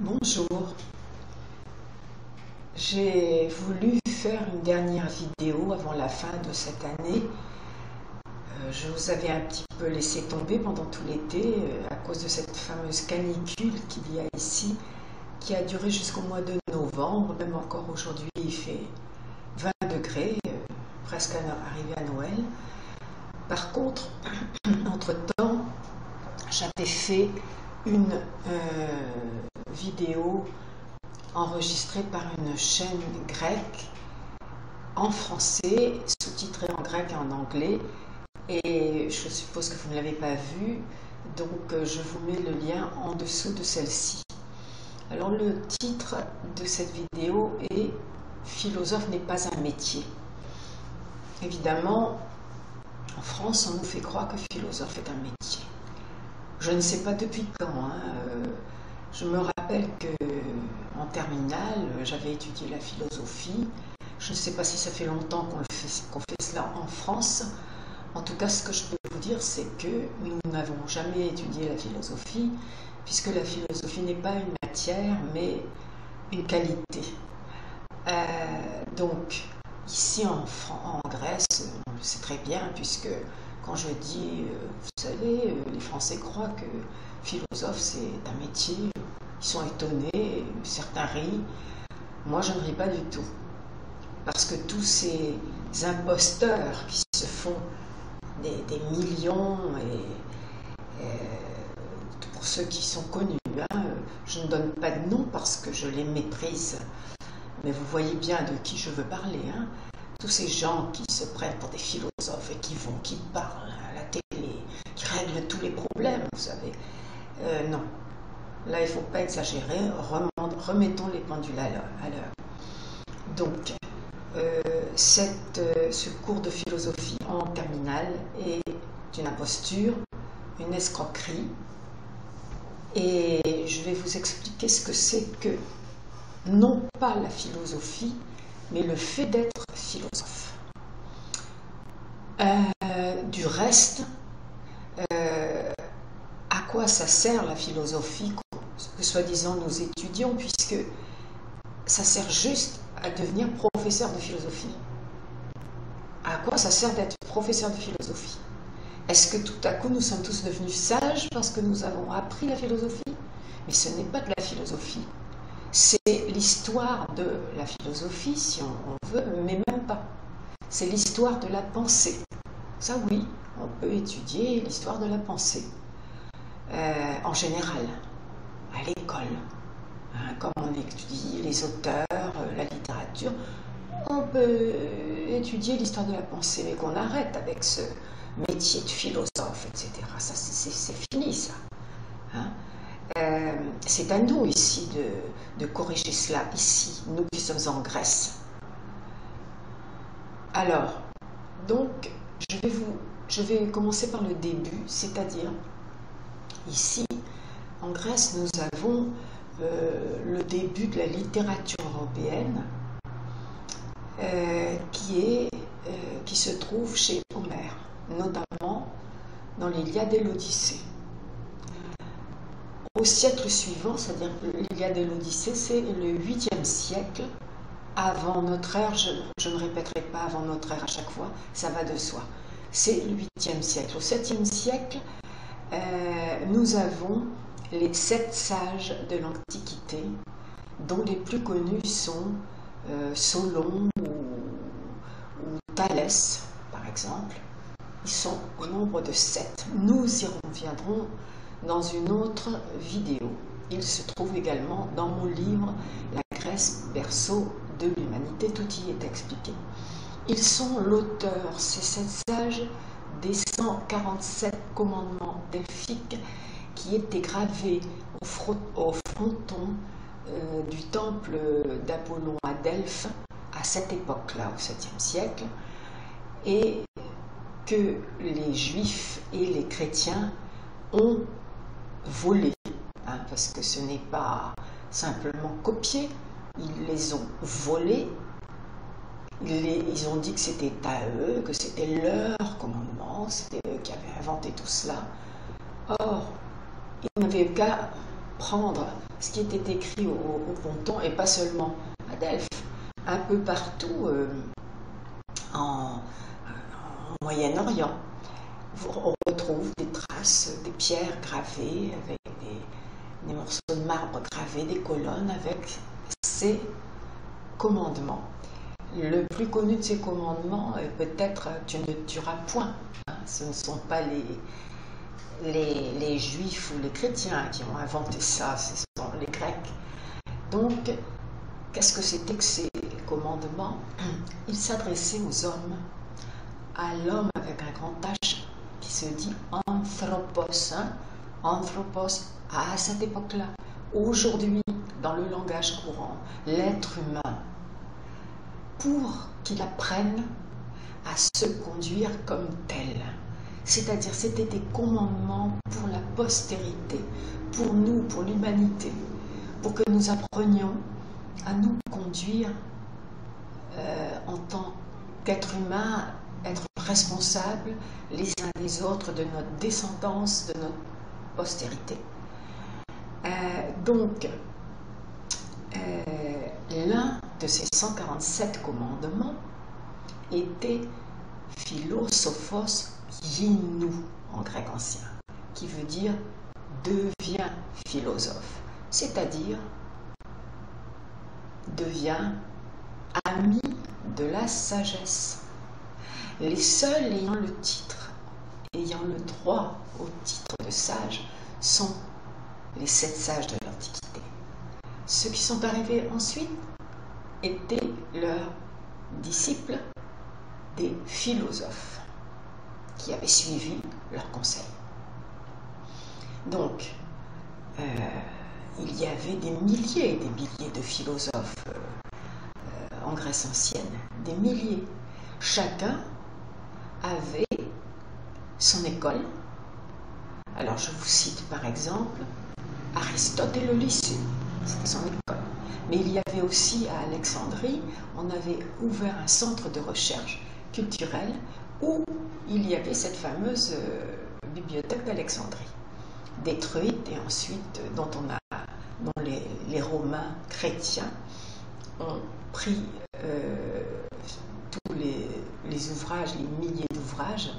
Bonjour, j'ai voulu faire une dernière vidéo avant la fin de cette année. Je vous avais un petit peu laissé tomber pendant tout l'été à cause de cette fameuse canicule qu'il y a ici, qui a duré jusqu'au mois de novembre. Même encore aujourd'hui il fait 20 degrés, presque arrivé à Noël. Par contre, entre-temps, j'avais fait une vidéo enregistrée par une chaîne grecque en français, sous-titrée en grec et en anglais, et je suppose que vous ne l'avez pas vue, donc je vous mets le lien en dessous de celle-ci. Alors le titre de cette vidéo est « Philosophe n'est pas un métier ». Évidemment, en France, on nous fait croire que philosophe est un métier. Je ne sais pas depuis quand. Je me rappelle qu'en terminale, j'avais étudié la philosophie. Je ne sais pas si ça fait longtemps qu'on fait cela en France. En tout cas, ce que je peux vous dire, c'est que nous n'avons jamais étudié la philosophie, puisque la philosophie n'est pas une matière, mais une qualité. Donc, ici en Grèce, on le sait très bien, puisque quand je dis, vous savez, les Français croient que philosophe c'est un métier, ils sont étonnés, certains rient. Moi, je ne ris pas du tout, parce que tous ces imposteurs qui se font des millions, et pour ceux qui sont connus, je ne donne pas de nom parce que je les méprise, mais vous voyez bien de qui je veux parler. Tous ces gens qui se prennent pour des philosophes et qui parlent à la télé, qui règlent tous les problèmes, vous savez. Non, là il ne faut pas exagérer, remettons les pendules à l'heure. Donc, ce cours de philosophie en terminale est une imposture, une escroquerie, et je vais vous expliquer ce que c'est que, non pas la philosophie, mais le fait d'être philosophe. Du reste, à quoi ça sert la philosophie que soi-disant nous étudions, puisque ça sert juste à devenir professeur de philosophie. À quoi ça sert d'être professeur de philosophie? Est-ce que tout à coup nous sommes tous devenus sages parce que nous avons appris la philosophie? Mais ce n'est pas de la philosophie. C'est l'histoire de la philosophie, si on veut, mais même pas. C'est l'histoire de la pensée. Ça oui, on peut étudier l'histoire de la pensée. En général, à l'école. Comme on étudie les auteurs, la littérature, on peut étudier l'histoire de la pensée, mais qu'on arrête avec ce métier de philosophe, etc. Ça, c'est fini, ça. C'est à nous ici de corriger cela, ici, nous qui sommes en Grèce. Alors, donc, je vais commencer par le début, c'est-à-dire, ici, en Grèce, nous avons le début de la littérature européenne qui se trouve chez Homère, notamment dans l'Iliade et l'Odyssée. Au siècle suivant, c'est-à-dire l'Iliade et l'Odyssée, c'est le 8e siècle avant notre ère. Je ne répéterai pas avant notre ère à chaque fois, ça va de soi. C'est le 8e siècle. Au 7e siècle, nous avons les 7 sages de l'Antiquité, dont les plus connus sont Solon ou Thalès, par exemple. Ils sont au nombre de 7. Nous y reviendrons dans une autre vidéo. Ils se trouvent également dans mon livre « La Grèce, berceau de l'humanité », tout y est expliqué. Ils sont l'auteur, ces 7 sages, des 147 commandements delphiques qui étaient gravés au fronton du temple d'Apollon à Delphes à cette époque-là, au 7e siècle, et que les Juifs et les chrétiens ont volé, parce que ce n'est pas simplement copié, ils les ont volés, ils ont dit que c'était à eux, que c'était leur commandement, c'était eux qui avaient inventé tout cela. Or, ils n'avaient qu'à prendre ce qui était écrit au ponton, et pas seulement à Delphes, un peu partout en Moyen-Orient. On retrouve des traces, des pierres gravées avec des morceaux de marbre gravés, des colonnes avec ces commandements. Le plus connu de ces commandements est peut-être « tu ne tueras point ». Ce ne sont pas les juifs ou les chrétiens qui ont inventé ça, ce sont les grecs. Donc, qu'est-ce que c'était que ces commandements? Ils s'adressaient aux hommes, à l'homme avec un grand H qui se dit anthropos. Anthropos, à cette époque-là, aujourd'hui, dans le langage courant, l'être humain, pour qu'il apprenne à se conduire comme tel. C'est-à-dire, c'était des commandements pour la postérité, pour nous, pour l'humanité, pour que nous apprenions à nous conduire en tant qu'être humain, être responsables les uns des autres de notre descendance, de notre postérité. Donc, l'un de ces 147 commandements était philosophos geinou en grec ancien, qui veut dire deviens philosophe, c'est-à-dire deviens ami de la sagesse. Les seuls ayant le titre, ayant le droit au titre de sage, sont les 7 sages de l'Antiquité. Ceux qui sont arrivés ensuite étaient leurs disciples, des philosophes qui avaient suivi leurs conseils. Donc, il y avait des milliers et des milliers de philosophes en Grèce ancienne, des milliers. Chacun avait son école. Alors, je vous cite par exemple Aristote et le lycée, c'était son école. Mais il y avait aussi à Alexandrie, on avait ouvert un centre de recherche culturelle où il y avait cette fameuse bibliothèque d'Alexandrie, détruite et ensuite dont les Romains chrétiens ont pris tous les ouvrages, les milliers d'ouvrages,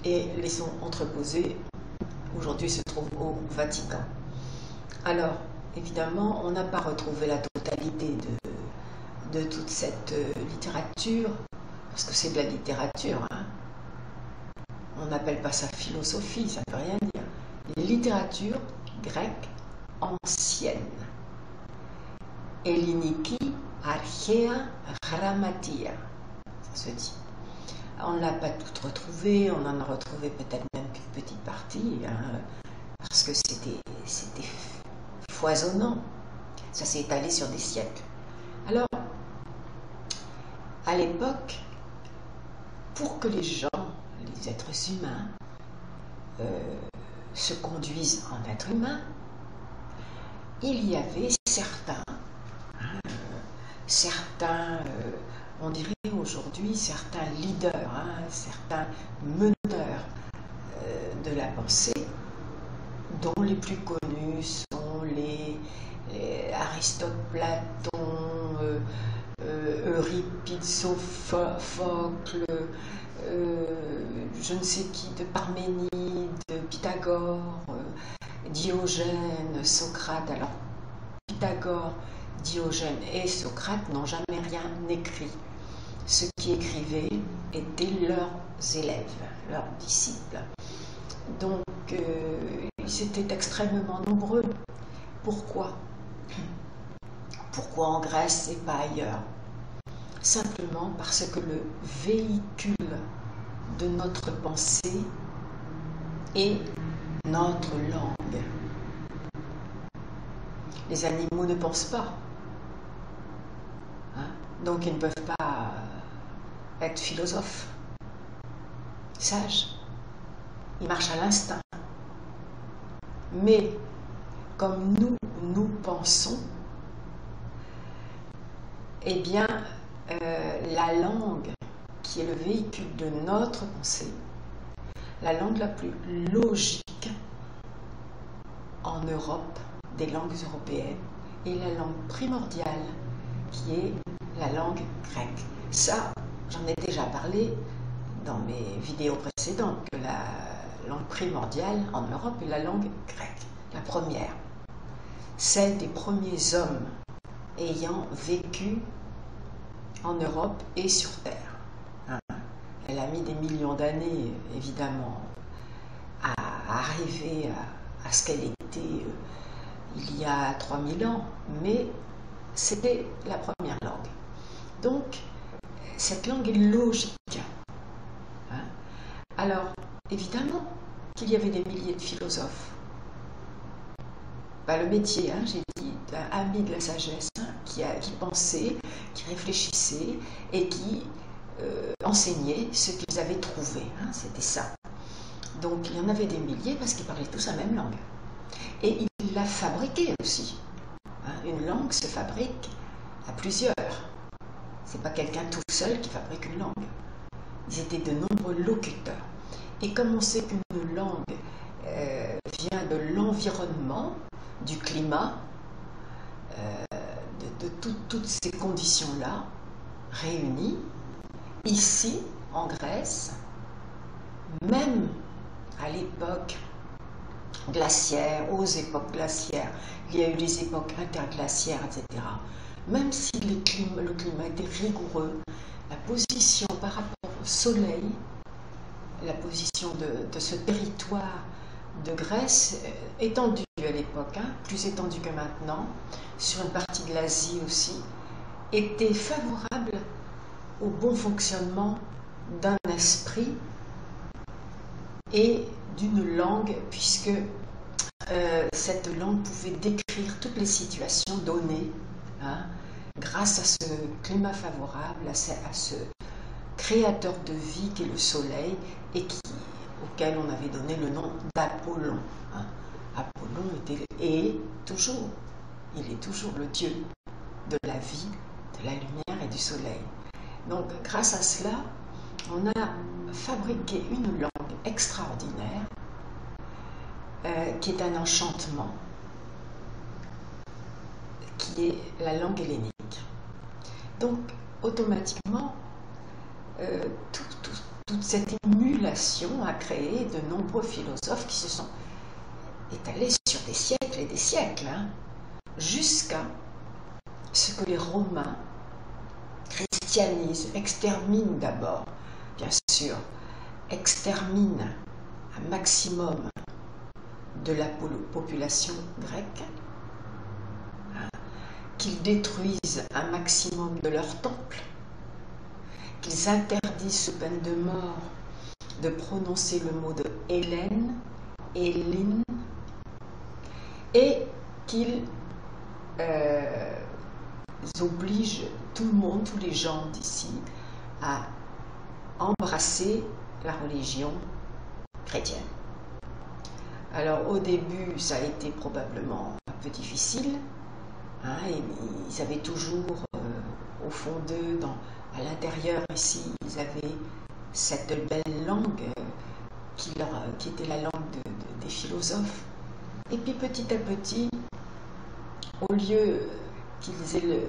et les ont entreposés. Aujourd'hui se trouve au Vatican. Alors, évidemment, on n'a pas retrouvé la totalité de toute cette littérature, parce que c'est de la littérature, hein. On n'appelle pas ça philosophie, ça ne veut rien dire. Littérature grecque ancienne. Helliniki archea grammatia, ça se dit. On ne l'a pas toute retrouvée, on en a retrouvé peut-être même qu'une petite partie, hein, parce que c'était foisonnant. Ça s'est étalé sur des siècles. Alors, à l'époque, pour que les gens, les êtres humains, se conduisent en êtres humains, il y avait certains, on dirait aujourd'hui, certains leaders, certains meneurs de la pensée, dont les plus connus sont les Aristote, Platon, Euripide, Sophocle, je ne sais qui, de Parménide, Pythagore, Diogène, Socrate. Alors, Pythagore, Diogène et Socrate n'ont jamais rien écrit. Ceux qui écrivaient étaient leurs élèves, leurs disciples. Donc, ils étaient extrêmement nombreux. Pourquoi? Pourquoi en Grèce et pas ailleurs? Simplement parce que le véhicule de notre pensée est notre langue. Les animaux ne pensent pas, hein? Donc ils ne peuvent pas être philosophes, sages. Ils marchent à l'instinct. Mais comme nous pensons, eh bien, la langue qui est le véhicule de notre pensée, la langue la plus logique en Europe, des langues européennes et la langue primordiale qui est la langue grecque. Ça, j'en ai déjà parlé dans mes vidéos précédentes, que la langue primordiale en Europe est la langue grecque, la première, celle des premiers hommes ayant vécu en Europe et sur Terre. Elle a mis des millions d'années, évidemment, à arriver à ce qu'elle était il y a 3000 ans, mais c'était la première langue. Donc, cette langue est logique. Alors, évidemment qu'il y avait des milliers de philosophes. Le métier, j'ai dit, d'un ami de la sagesse, qui pensait, qui réfléchissait et qui enseignait ce qu'ils avaient trouvé. C'était ça. Donc, il y en avait des milliers parce qu'ils parlaient tous la même langue. Et ils la fabriquaient aussi. Une langue se fabrique à plusieurs. C'est pas quelqu'un tout seul qui fabrique une langue. Ils étaient de nombreux locuteurs. Et comme on sait qu'une langue vient de l'environnement, du climat, de toutes ces conditions-là réunies, ici, en Grèce, même à l'époque glaciaire, aux époques glaciaires, il y a eu les époques interglaciaires, etc. Même si le climat était rigoureux, la position par rapport au soleil, la position de ce territoire de Grèce, étendu à l'époque, plus étendu que maintenant, sur une partie de l'Asie aussi, était favorable au bon fonctionnement d'un esprit et d'une langue, puisque cette langue pouvait décrire toutes les situations données, grâce à ce climat favorable, à ce créateur de vie qui est le soleil et auquel on avait donné le nom d'Apollon. Apollon il est toujours le dieu de la vie, de la lumière et du soleil. Donc grâce à cela, on a fabriqué une langue extraordinaire qui est un enchantement, qui est la langue hellénique. Donc automatiquement, toute cette émulation a créé de nombreux philosophes qui se sont étalés sur des siècles et des siècles, jusqu'à ce que les Romains christianisent, exterminent d'abord, bien sûr, exterminent un maximum de la population grecque, qu'ils détruisent un maximum de leurs temples, qu'ils interdisent sous peine de mort de prononcer le mot de Hélène, Héline, et qu'ils obligent tout le monde, tous les gens d'ici, à embrasser la religion chrétienne. Alors au début, ça a été probablement un peu difficile, et ils avaient toujours au fond d'eux, à l'intérieur ici, ils avaient cette belle langue qui était la langue des philosophes. Et puis petit à petit, au lieu qu'ils aient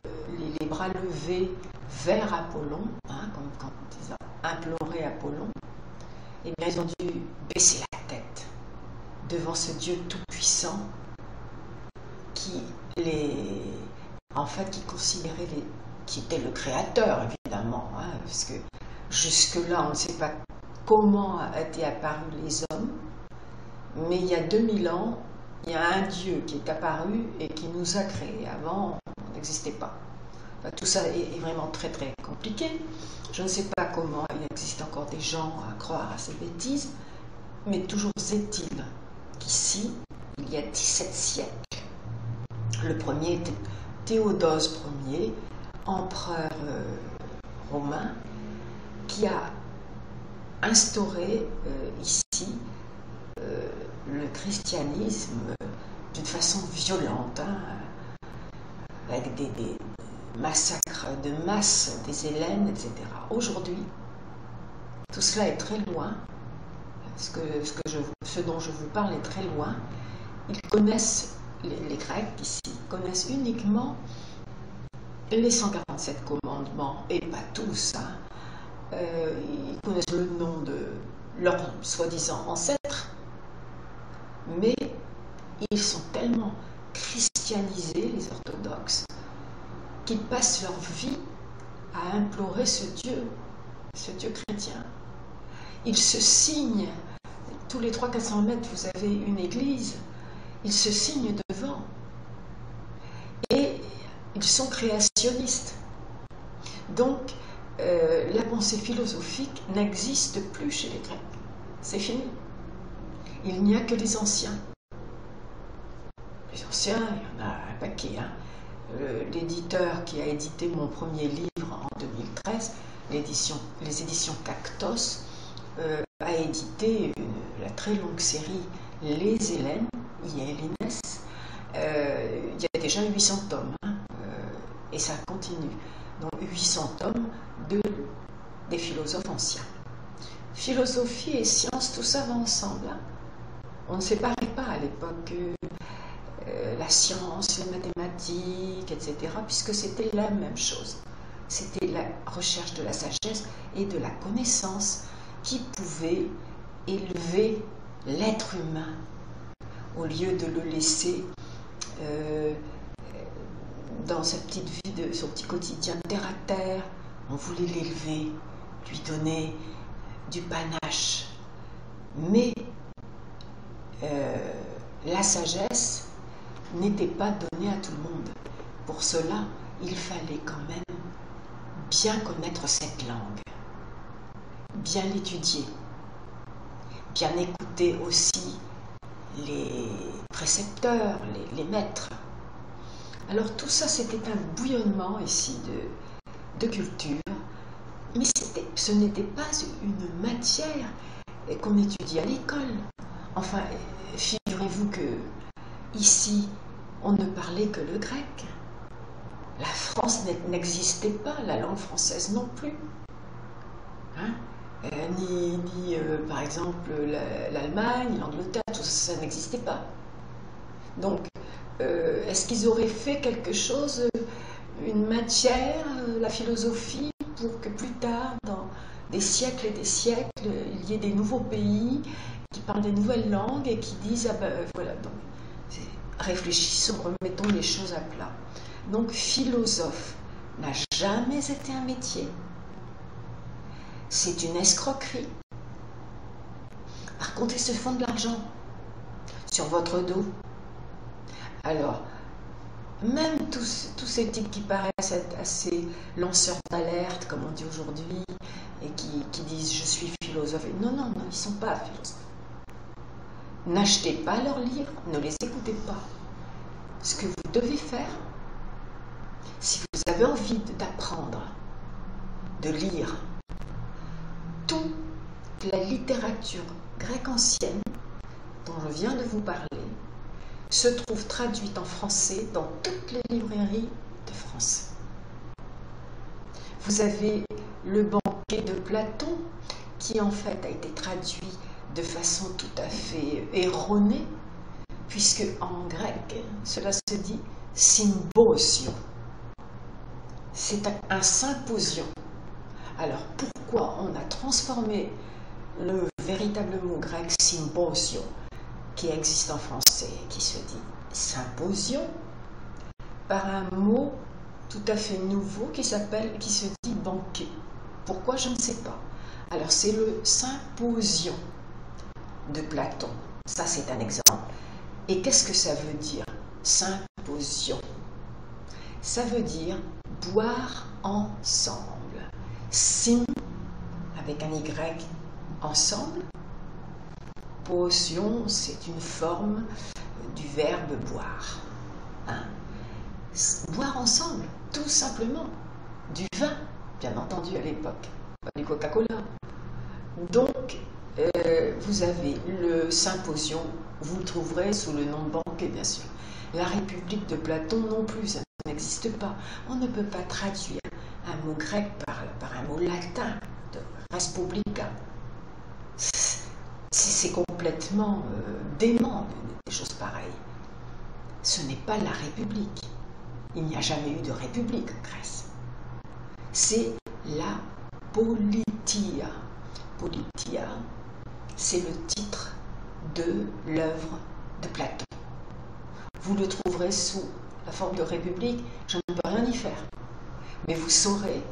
les bras levés vers Apollon, comme quand ils ont imploré Apollon, eh bien ils ont dû baisser la tête devant ce Dieu tout-puissant qui considérait qui était le créateur, évidemment, parce que jusque-là, on ne sait pas comment étaient apparus les hommes, mais il y a 2000 ans, il y a un Dieu qui est apparu et qui nous a créés. Avant, on n'existait pas. Tout ça est vraiment très très compliqué. Je ne sais pas comment il existe encore des gens à croire à ces bêtises, mais toujours est-il qu'ici, il y a 17 siècles, le premier était Théodose Ier, empereur romain, qui a instauré ici le christianisme d'une façon violente, avec des massacres de masse des Hellènes, etc. Aujourd'hui, tout cela est très loin. Ce dont je vous parle est très loin. Ils connaissent les Grecs ici connaissent uniquement les 147 commandements, et pas tous. Ils connaissent le nom de leurs soi-disant ancêtres, mais ils sont tellement christianisés, les orthodoxes, qu'ils passent leur vie à implorer ce Dieu chrétien. Ils se signent, tous les 300-400 mètres, vous avez une église, ils se signent devant. Et ils sont créationnistes. Donc, la pensée philosophique n'existe plus chez les Grecs. C'est fini. Il n'y a que les anciens. Les anciens, il y en a un paquet. L'éditeur qui a édité mon premier livre en 2013, les éditions Cactos, a édité la très longue série Les Hélènes, Iélines. Il y a déjà 800 tomes, et ça continue. Donc 800 tomes des philosophes anciens. Philosophie et science, tout ça va ensemble. On ne séparait pas à l'époque la science, les mathématiques, etc., puisque c'était la même chose. C'était la recherche de la sagesse et de la connaissance qui pouvait élever l'être humain au lieu de le laisser dans sa petite vie, son petit quotidien terre à terre. On voulait l'élever, lui donner du panache. Mais la sagesse n'était pas donnée à tout le monde. Pour cela, il fallait quand même bien connaître cette langue, bien l'étudier, bien écouter aussi les précepteurs, les maîtres. Alors tout ça, c'était un bouillonnement ici de culture, mais ce n'était pas une matière qu'on étudie à l'école. Enfin, figurez-vous que ici, on ne parlait que le grec. La France n'existait pas, la langue française non plus. Ni par exemple l'Allemagne, l'Angleterre, tout ça, ça n'existait pas. Donc, est-ce qu'ils auraient fait quelque chose, une matière, la philosophie, pour que plus tard, dans des siècles et des siècles, il y ait des nouveaux pays qui parlent des nouvelles langues et qui disent, ah ben voilà, donc, réfléchissons, remettons les choses à plat. Donc, philosophe n'a jamais été un métier. C'est une escroquerie. Par contre, ils se font de l'argent sur votre dos. Alors, même tous ces types qui paraissent être assez lanceurs d'alerte, comme on dit aujourd'hui, et qui disent « je suis philosophe », non, ils ne sont pas philosophes. N'achetez pas leurs livres, ne les écoutez pas. Ce que vous devez faire, si vous avez envie d'apprendre, de lire toute la littérature grecque ancienne dont je viens de vous parler, se trouve traduite en français dans toutes les librairies de France. Vous avez le banquet de Platon qui en fait a été traduit de façon tout à fait erronée, puisque en grec, cela se dit symposium. C'est un symposium. Alors pourquoi on a transformé le véritable mot grec symposium, qui existe en français, qui se dit symposium, par un mot tout à fait nouveau qui se dit banquet. Pourquoi, je ne sais pas. Alors c'est le symposium de Platon. Ça, c'est un exemple. Et qu'est-ce que ça veut dire, symposium? Ça veut dire boire ensemble. Sym, avec un Y, ensemble. Potion, c'est une forme du verbe boire. Boire ensemble, tout simplement. Du vin, bien entendu, à l'époque. Pas du Coca-Cola. Donc, vous avez le symposium, vous le trouverez sous le nom de banquet, bien sûr. La République de Platon non plus, ça n'existe pas. On ne peut pas traduire un mot grec par un mot latin, de res publica. C'est complètement dément, des choses pareilles. ce n'est pas la République. Il n'y a jamais eu de République en Grèce. C'est la politia. Politia, c'est le titre de l'œuvre de Platon. Vous le trouverez sous la forme de République, je ne peux rien y faire. Mais vous saurez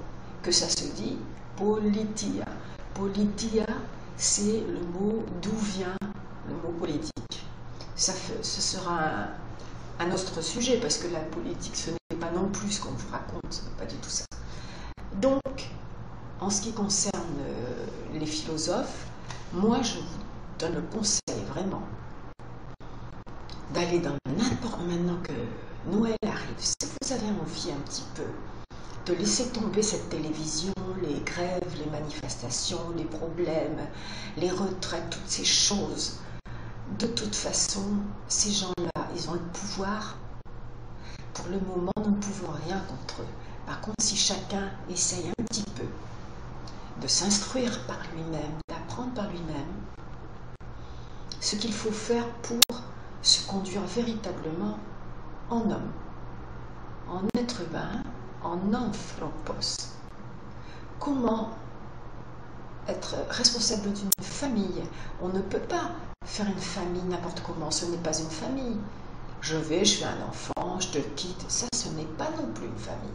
que ça se dit politia. Politia, c'est le mot d'où vient le mot politique. Ce sera un autre sujet, parce que la politique, ce n'est pas non plus ce qu'on vous raconte, ce n'est pas du tout ça. Donc, en ce qui concerne les philosophes, moi je vous donne le conseil vraiment d'aller dans n'importe, maintenant que Noël arrive, si vous avez envie un petit peu de laisser tomber cette télévision, les grèves, les manifestations, les problèmes, les retraites, toutes ces choses, de toute façon, ces gens-là, ils ont le pouvoir. Pour le moment, nous ne pouvons rien contre eux. Par contre, si chacun essaye un petit peu de s'instruire par lui-même, d'apprendre par lui-même, ce qu'il faut faire pour se conduire véritablement en homme, en être humain, en anthropos. Comment être responsable d'une famille? On ne peut pas faire une famille n'importe comment, ce n'est pas une famille. Je fais un enfant, je te quitte, ça ce n'est pas non plus une famille.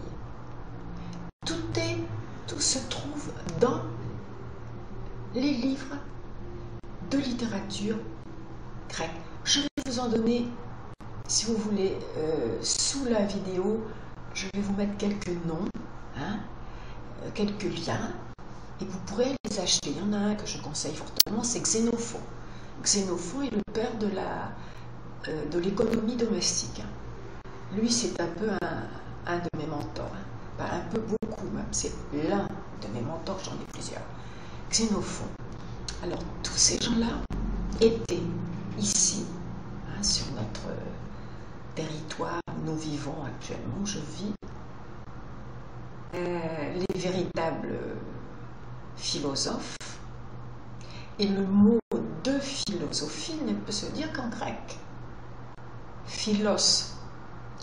Tout se trouve dans les livres de littérature grecque. Je vais vous en donner, si vous voulez, sous la vidéo, je vais vous mettre quelques noms, quelques liens, et vous pourrez les acheter. Il y en a un que je conseille fortement, c'est Xénophon. Xénophon est le père de l'économie domestique. Lui, c'est un peu un de mes mentors. Pas un peu, beaucoup même. C'est l'un de mes mentors, j'en ai plusieurs. Xénophon. Alors, tous ces gens-là étaient ici, sur notre territoire où nous vivons actuellement, je vis, les véritables philosophes. Et le mot de philosophie ne peut se dire qu'en grec. Philos,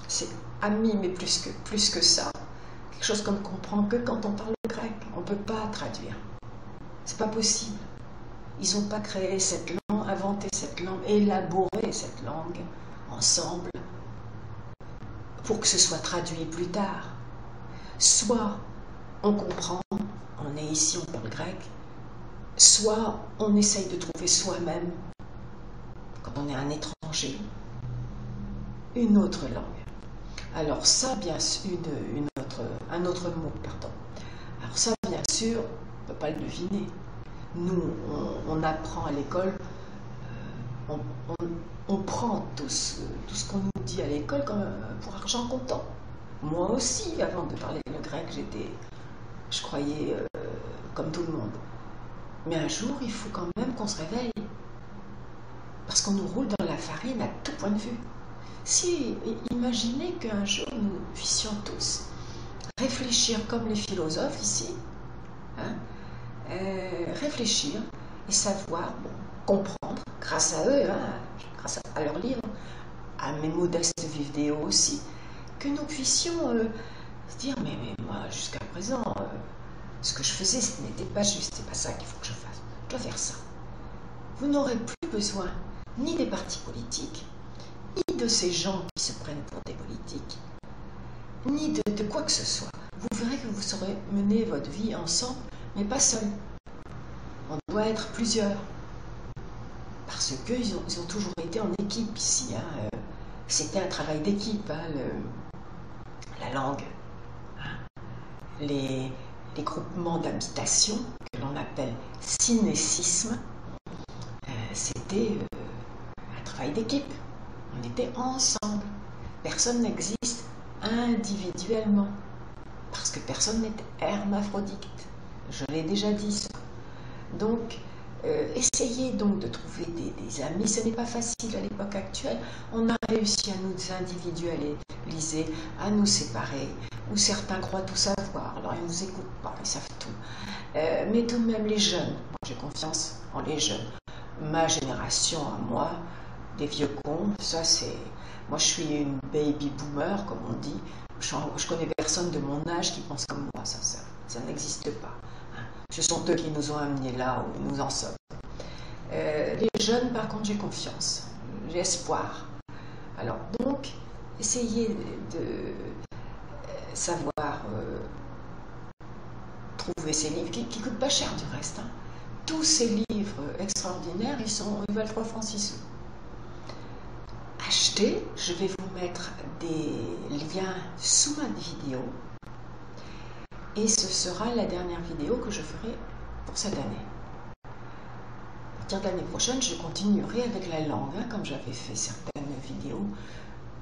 c'est ami, mais plus que ça. Quelque chose qu'on ne comprend que quand on parle grec. On ne peut pas traduire. C'est pas possible. Ils n'ont pas créé cette langue, inventé cette langue, élaboré cette langue ensemble pour que ce soit traduit plus tard. Soit on comprend, on est ici, on parle grec, soit on essaye de trouver soi-même, quand on est un étranger, une autre langue. Alors ça, bien sûr, un autre mot, pardon. Alors ça, bien sûr, on ne peut pas le deviner. Nous, on apprend à l'école, on prend tout ce qu'on nous dit à l'école pour argent comptant. Moi aussi, avant de parler le grec, je croyais comme tout le monde. Mais un jour, il faut quand même qu'on se réveille. Parce qu'on nous roule dans la farine à tout point de vue. Si, imaginez qu'un jour, nous puissions tous réfléchir comme les philosophes ici, réfléchir et savoir, comprendre, grâce à eux, grâce à leurs livres, à mes modestes vidéos aussi, que nous puissions se dire, mais moi, jusqu'à présent, ce que je faisais, ce n'était pas juste, c'est pas ça qu'il faut que je fasse, je dois faire ça. Vous n'aurez plus besoin ni des partis politiques, ni de ces gens qui se prennent pour des politiques, ni de quoi que ce soit. Vous verrez que vous saurez mener votre vie ensemble, mais pas seul. On doit être plusieurs. Parce qu'ils ont toujours été en équipe ici. C'était un travail d'équipe, la langue. Les groupements d'habitation, que l'on appelle synésisme, c'était un travail d'équipe. On était ensemble. Personne n'existe individuellement. Parce que personne n'est hermaphrodite. Je l'ai déjà dit ça. Donc, essayez donc de trouver des amis. Ce n'est pas facile à l'époque actuelle. On a réussi à nous individualiser, à nous séparer. Où certains croient tout savoir. Alors, ils ne nous écoutent pas, ils savent tout. Mais tout de même, les jeunes, moi j'ai confiance en les jeunes. Ma génération, à moi, des vieux cons, ça c'est... Moi, je suis une baby boomer, comme on dit. Je connais personne de mon âge qui pense comme moi. Ça n'existe pas. Hein. Ce sont eux qui nous ont amenés là où nous en sommes. Les jeunes, par contre, j'ai confiance. J'ai espoir. Alors, donc, essayez de savoir trouver ces livres qui ne coûtent pas cher du reste. Hein. Tous ces livres extraordinaires, ils valent 3 francs 6 sous. Achetez, je vais vous mettre des liens sous ma vidéo et ce sera la dernière vidéo que je ferai pour cette année. À partir de l'année prochaine, je continuerai avec la langue, hein, comme j'avais fait certaines vidéos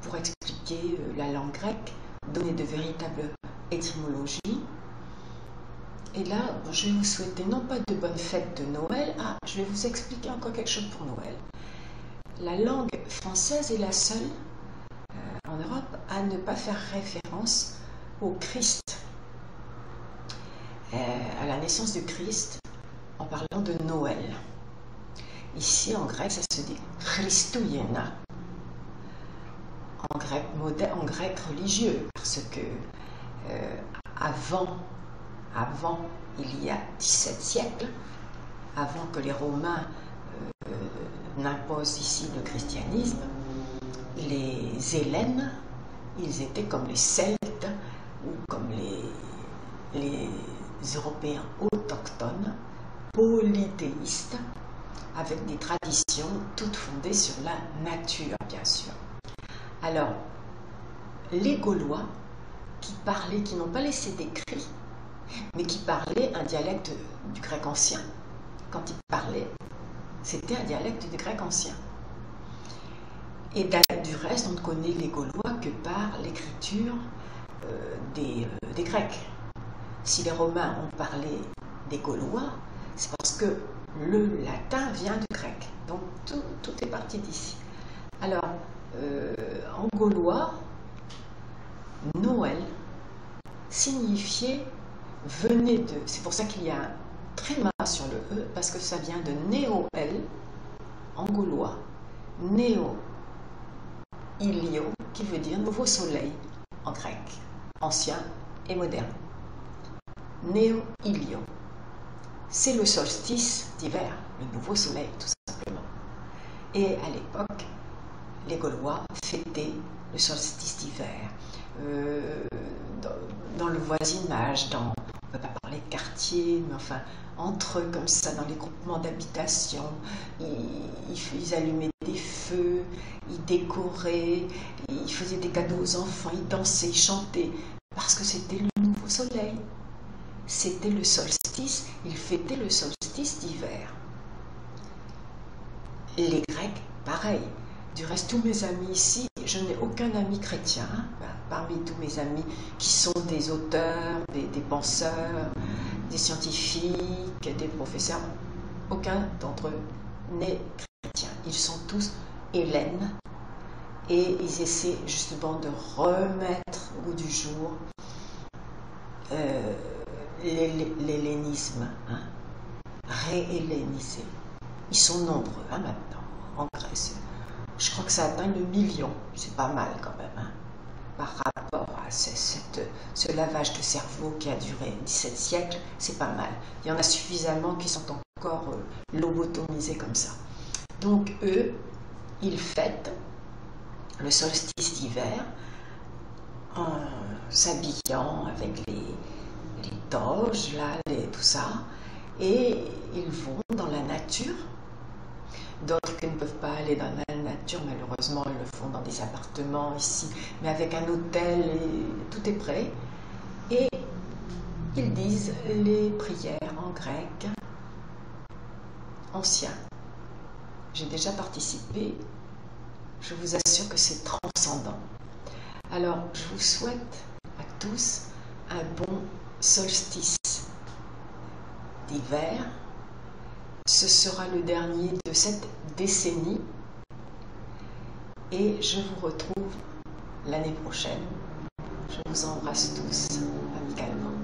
pour expliquer la langue grecque, donner de véritables étymologies. Et là, je vais vous souhaiter non pas de bonnes fêtes de Noël, je vais vous expliquer encore quelque chose pour Noël. La langue française est la seule en Europe à ne pas faire référence au Christ, à la naissance du Christ, en parlant de Noël. Ici, en grec, ça se dit Christouiena, en grec religieux, parce que avant, il y a 17 siècles, avant que les Romains n'imposent ici le christianisme, les Hellènes, ils étaient comme les Celtes ou comme les Européens autochtones, polythéistes, avec des traditions toutes fondées sur la nature, bien sûr. Alors, les Gaulois qui n'ont pas laissé d'écrit, mais qui parlaient un dialecte du grec ancien. Quand ils parlaient, c'était un dialecte du grec ancien. Et du reste, on ne connaît les Gaulois que par l'écriture des Grecs. Si les Romains ont parlé des Gaulois, c'est parce que le latin vient du grec. Donc tout est parti d'ici. Alors, en gaulois, Noël signifiait venez de. C'est pour ça qu'il y a un tréma sur le E, parce que ça vient de Néo-El, en gaulois. Néo-Ilio, qui veut dire nouveau soleil, en grec, ancien et moderne. Néo-Ilio. C'est le solstice d'hiver, le nouveau soleil, tout simplement. Et à l'époque, les Gaulois fêtaient le solstice d'hiver. Dans le voisinage, on ne peut pas parler de quartier, mais enfin, entre eux, comme ça, dans les groupements d'habitation, ils allumaient des feux, ils décoraient, ils faisaient des cadeaux aux enfants, ils dansaient, ils chantaient, parce que c'était le nouveau soleil. C'était le solstice, ils fêtaient le solstice d'hiver. Les Grecs, pareil. Du reste, tous mes amis ici, je n'ai aucun ami chrétien, hein, parmi tous mes amis qui sont des auteurs, des penseurs, des scientifiques, des professeurs, aucun d'entre eux n'est chrétien. Ils sont tous hellènes et ils essaient justement de remettre au goût du jour l'hellénisme, hein, réhellénisé. Ils sont nombreux hein, maintenant en Grèce. Je crois que ça atteint le million, c'est pas mal quand même, hein, par rapport à ce lavage de cerveau qui a duré 17 siècles, c'est pas mal. Il y en a suffisamment qui sont encore lobotomisés comme ça. Donc eux, ils fêtent le solstice d'hiver en s'habillant avec les toges, là, tout ça, et ils vont dans la nature. D'autres qui ne peuvent pas aller dans la nature, malheureusement, ils le font dans des appartements ici, mais avec un hôtel, et tout est prêt. Et ils disent les prières en grec ancien. J'ai déjà participé, je vous assure que c'est transcendant. Alors, je vous souhaite à tous un bon solstice d'hiver. Ce sera le dernier de cette décennie et je vous retrouve l'année prochaine. Je vous embrasse tous amicalement.